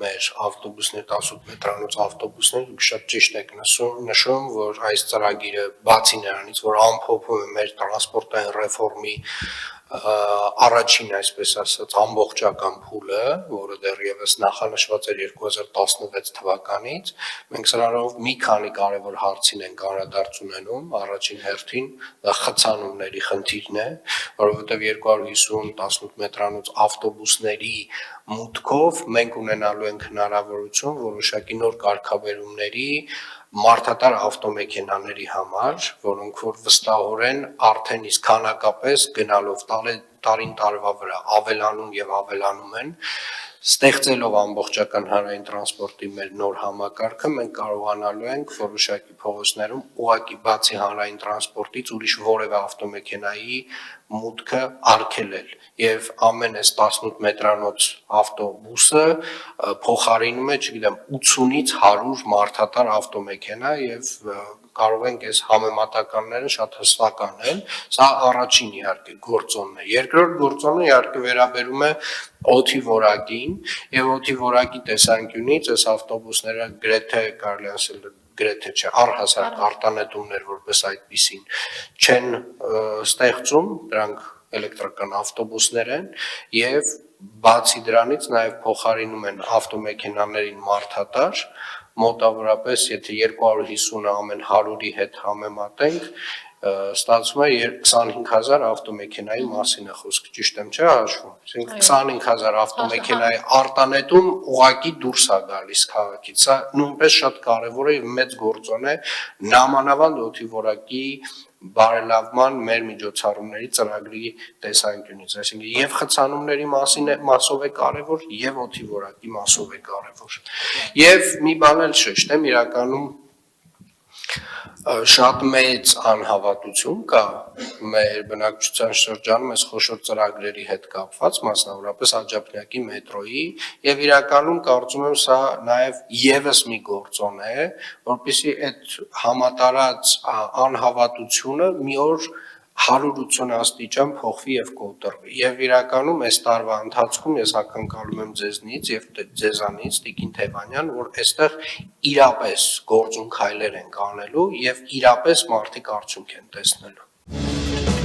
մեր ավտոբուսներ 18 մետրանոց ավտոբուսներ, դուք շատ ճիշտ եք նշում, որ այս ծրագիրը բացի նրանից, որ ամփոփում է մեր տրանսպորտային ռեֆորմի առաջին, այսպես ասած, ամբողջական փուլը, որը դեռևս նախանշված էր 2016 թվականից, մենք սրանով մի քանի կարևոր հարցին ենք անդրադարձ ունենում, առաջին հերթին դա խցանումների խնդիրն է, որովհետև 250 18 մետրանոց ավտոբուսների մուտքով մենք ունենալու ենք հնարավորություն որոշակի նոր կարգավերումների մարդատար ավտոմեքենաների համար, որոնք որ վստահորեն արդեն իսկ քանակապես գնալով տարին տարվա վրա ավելանում եւ ավելանում են, ստեղծելով ամբողջական հանրային տրանսպորտի մեր նոր համակարգը, մենք կարողանալու ենք որոշակի փողոցներում ուղղակի բացի հանրային տրանսպորտից ուրիշ որևէ ավտոմեքենայի մուտքը արգելել եւ ամեն այս 18 մետրանոց ավտոբուսը փոխարինում է, չգիտեմ, 80-ից 100 մարդատար ավտոմեքենա եւ կարող ենք այս համեմատականները շատ հստակ անել, սա առաջին իհարկե գործոնն է, երկրորդ գործոնը իհարկե վերաբերում է օդի որակին եւ օդի որակի տեսանկյունից այս ավտոբուսները գրեթե կարելի ասել գրեթե չէ առհասարակ արտանետումներ որպես այդպիսին չեն ստեղծում, դրանք էլեկտրական ավտոբուսներ են եւ բացի դրանից նաեւ փոխարինում են ավտոմեքենաներին մարդատար մոտավորապես եթե 250-ը ամեն 100-ի հետ համեմատենք, ստացվում է 25000 ավտոմեքենայի մասին է խոսքը, ճիշտ եմ չէ հաշվում, այսինքն 25000 ավտոմեքենայի արտանետում ուղղակի դուրս է գալիս քաղաքից, սա նույնպես շատ կարևոր է եւ մեծ գործոն է նամանավանդ օդի որակի բարելավման մեր միջոցառումների ծրագրի տեսանկյունից, այսինքն եւ խցանումների մասով է կարևոր եւ օդի որակի մասով է կարևոր։ Եվ մի բան էլ շեշտեմ, իրականում շատ մեծ անհավատություն կա մեր բնակչության շրջանում այս խոշոր ծրագրերի հետ կապված, մասնավորապես Աջափնյակի մետրոյի եւ իրականում կարծում եմ սա նաեւ եւս մի գործոն է, որպեսզի այդ համատարած անհավատությունը մի օր 180 աստիճան փոխվի եւ կոտրվի եւ իրականում այս տարվա ընթացքում ես ակնկալում եմ ձեզնից եւ ձեզանից Տիկին Թևանյան, որ այստեղ իրապես գործուն քայլեր ենք անելու եւ իրապես մարդիկ արդյունք են տեսնելու։